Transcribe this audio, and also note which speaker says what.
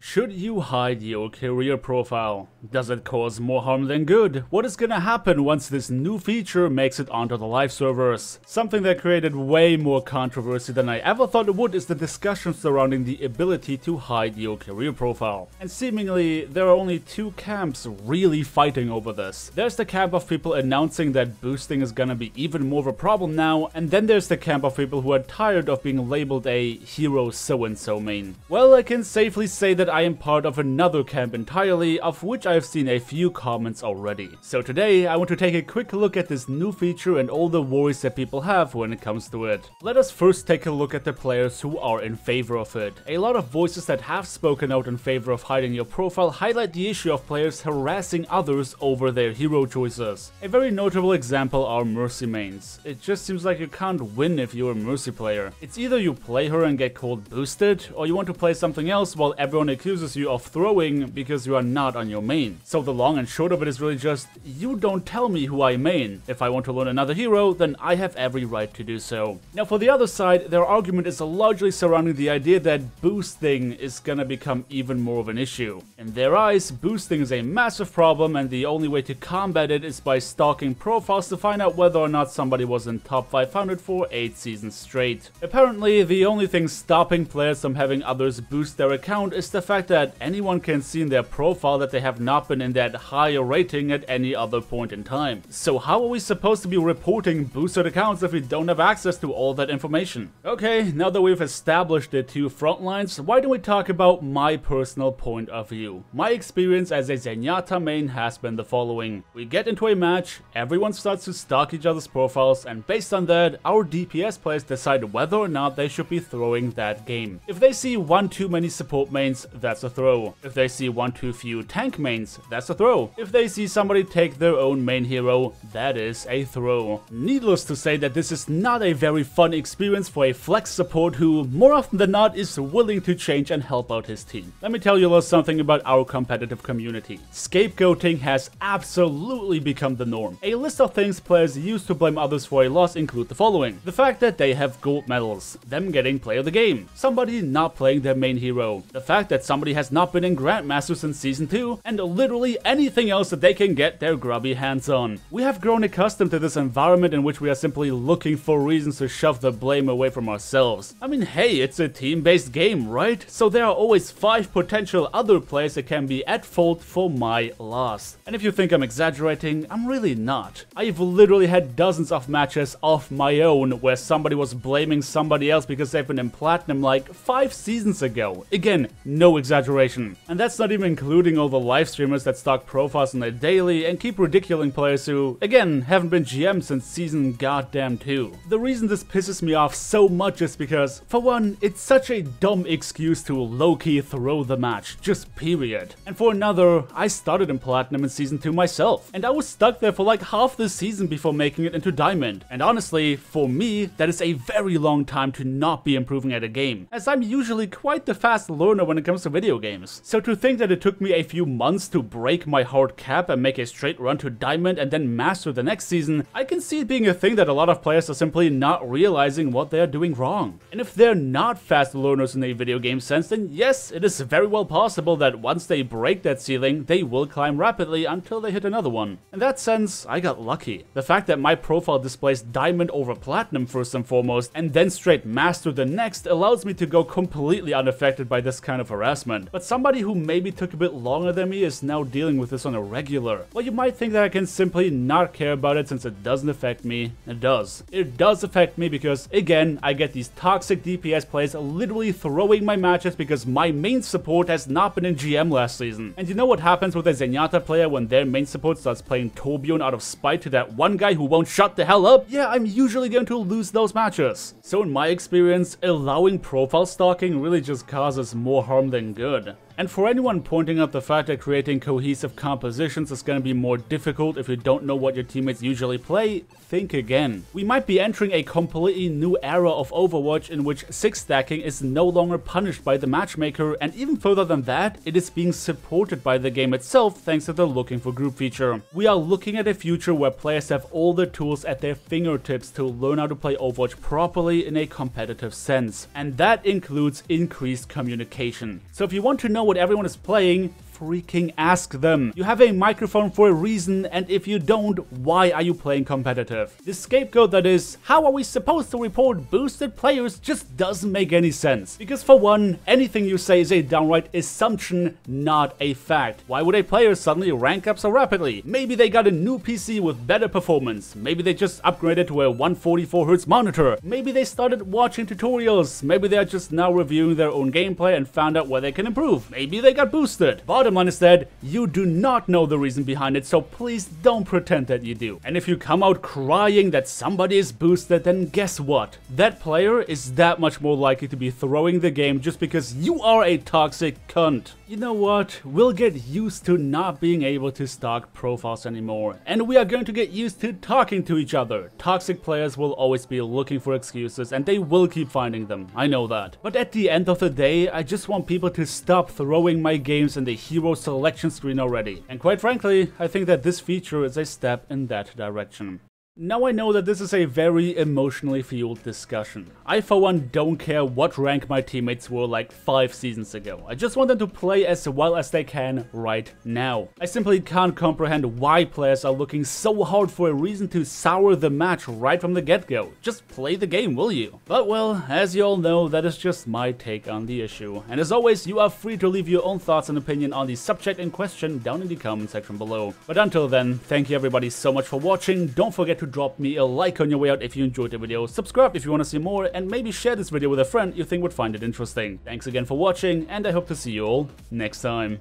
Speaker 1: Should you hide your career profile? Does it cause more harm than good? What is gonna happen once this new feature makes it onto the live servers? Something that created way more controversy than I ever thought it would is the discussion surrounding the ability to hide your career profile. And seemingly, there are only two camps really fighting over this. There's the camp of people announcing that boosting is gonna be even more of a problem now, and then there's the camp of people who are tired of being labeled a hero so-and-so main. Well, I can safely say that I am part of another camp entirely, of which I've seen a few comments already. So today, I want to take a quick look at this new feature and all the worries that people have when it comes to it. Let us first take a look at the players who are in favor of it. A lot of voices that have spoken out in favor of hiding your profile highlight the issue of players harassing others over their hero choices. A very notable example are Mercy mains. It just seems like you can't win if you're a Mercy player. It's either you play her and get cold boosted, or you want to play something else while everyone accuses you of throwing because you are not on your main. So the long and short of it is really just, you don't tell me who I main. If I want to learn another hero, then I have every right to do so. Now for the other side, their argument is largely surrounding the idea that boosting is gonna become even more of an issue. In their eyes, boosting is a massive problem, and the only way to combat it is by stalking profiles to find out whether or not somebody was in top 500 for 8 seasons straight. Apparently, the only thing stopping players from having others boost their account is the fact that anyone can see in their profile that they have not been in that higher rating at any other point in time. So how are we supposed to be reporting boosted accounts if we don't have access to all that information? Okay, now that we've established the two front lines, why don't we talk about my personal point of view? My experience as a Zenyatta main has been the following. We get into a match, everyone starts to stalk each other's profiles, and based on that, our DPS players decide whether or not they should be throwing that game. If they see one too many support mains, that's a throw. If they see one too few tank mains, that's a throw. If they see somebody take their own main hero, that is a throw. Needless to say that this is not a very fun experience for a flex support who, more often than not, is willing to change and help out his team. Let me tell you a little something about our competitive community. Scapegoating has absolutely become the norm. A list of things players use to blame others for a loss include the following. The fact that they have gold medals, them getting player of the game, somebody not playing their main hero, the fact that somebody has not been in Grandmaster since Season 2, and literally anything else that they can get their grubby hands on. We have grown accustomed to this environment in which we are simply looking for reasons to shove the blame away from ourselves. I mean, hey, it's a team-based game, right? So there are always 5 potential other players that can be at fault for my loss. And if you think I'm exaggerating, I'm really not. I've literally had dozens of matches of my own where somebody was blaming somebody else because they've been in Platinum like 5 seasons ago. Again, no exaggeration. And that's not even including all the live streamers that stalk profiles on their daily and keep ridiculing players who, again, haven't been GM since season goddamn 2. The reason this pisses me off so much is because, for one, it's such a dumb excuse to low-key throw the match, just period. And for another, I started in Platinum in season 2 myself, and I was stuck there for like half the season before making it into Diamond. And honestly, for me, that is a very long time to not be improving at a game, as I'm usually quite the fast learner when it comes to video games. So to think that it took me a few months to break my hard cap and make a straight run to Diamond and then master the next season, I can see it being a thing that a lot of players are simply not realizing what they are doing wrong. And if they're not fast learners in a video game sense, then yes, it is very well possible that once they break that ceiling, they will climb rapidly until they hit another one. In that sense, I got lucky. The fact that my profile displays Diamond over Platinum first and foremost, and then straight Master the next, allows me to go completely unaffected by this kind of harassment. But somebody who maybe took a bit longer than me is now dealing with this on a regular. Well, you might think that I can simply not care about it since it doesn't affect me. It does. It does affect me because, again, I get these toxic DPS players literally throwing my matches because my main support has not been in GM last season. And you know what happens with a Zenyatta player when their main support starts playing Torbjorn out of spite to that one guy who won't shut the hell up? Yeah, I'm usually going to lose those matches. So in my experience, allowing profile stalking really just causes more harm than good. And for anyone pointing out the fact that creating cohesive compositions is going to be more difficult if you don't know what your teammates usually play, think again. We might be entering a completely new era of Overwatch in which 6 stacking is no longer punished by the matchmaker, and even further than that, it is being supported by the game itself thanks to the looking for group feature. We are looking at a future where players have all the tools at their fingertips to learn how to play Overwatch properly in a competitive sense, and that includes increased communication. So if you want to know what what everyone is playing, freaking ask them. You have a microphone for a reason, and if you don't, why are you playing competitive? The scapegoat that is, how are we supposed to report boosted players, just doesn't make any sense. Because for one, anything you say is a downright assumption, not a fact. Why would a player suddenly rank up so rapidly? Maybe they got a new PC with better performance. Maybe they just upgraded to a 144Hz monitor. Maybe they started watching tutorials. Maybe they are just now reviewing their own gameplay and found out where they can improve. Maybe they got boosted. Bottom line is that you do not know the reason behind it, so please don't pretend that you do. And if you come out crying that somebody is boosted, then guess what? That player is that much more likely to be throwing the game just because you are a toxic cunt. You know what? We'll get used to not being able to stalk profiles anymore. And we are going to get used to talking to each other. Toxic players will always be looking for excuses and they will keep finding them. I know that. But at the end of the day, I just want people to stop throwing my games in the hero selection screen already. And quite frankly, I think that this feature is a step in that direction. Now I know that this is a very emotionally fueled discussion. I for one don't care what rank my teammates were like 5 seasons ago. I just want them to play as well as they can right now. I simply can't comprehend why players are looking so hard for a reason to sour the match right from the get-go. Just play the game, will you? But well, as you all know, that is just my take on the issue. And as always, you are free to leave your own thoughts and opinion on the subject in question down in the comment section below. But until then, thank you everybody so much for watching. Don't forget to drop me a like on your way out if you enjoyed the video, subscribe if you want to see more, and maybe share this video with a friend you think would find it interesting. Thanks again for watching, and I hope to see you all next time.